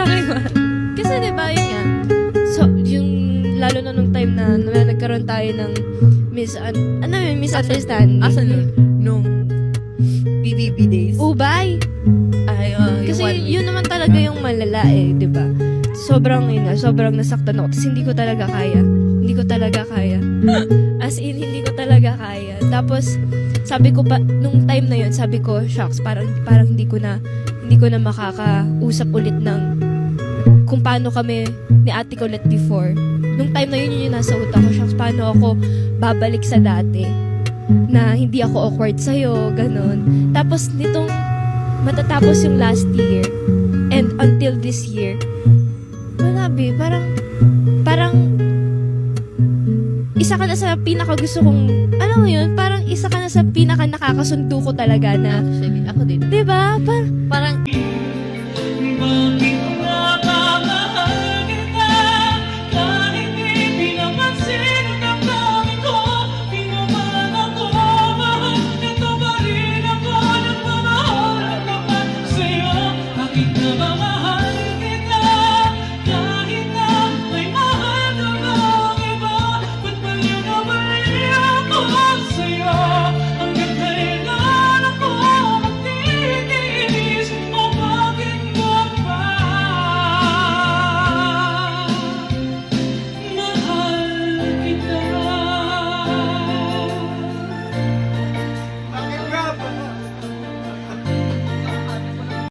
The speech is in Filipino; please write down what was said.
Joking man. Kasi diba, yun nga. So, yung, lalo na nung time na nagkaroon tayo ng misunderstanding. Asa nun? Nung PBB days? Ubay. Ay, Kasi yun naman talaga yung malala eh, di ba? Sobrang nasaktan ako. Tapos hindi ko talaga kaya. As in, hindi ko talaga kaya. Tapos, sabi ko pa, nung time na yun, sabi ko, shucks, parang hindi ko na makakausap ulit ng kung paano kami ni ate ko ulit before. Nung time na yun, yun yung nasa utak ko, shucks, paano ako babalik sa dati na hindi ako awkward sa'yo, ganun. Tapos, nitong matatapos yung last year and until this year, wala be, parang isa ka na sa pinaka gusto kong, alam mo yun, parang isa ka na sa pinaka nakakasundo ko talaga na, Actually, ako din. diba? Parang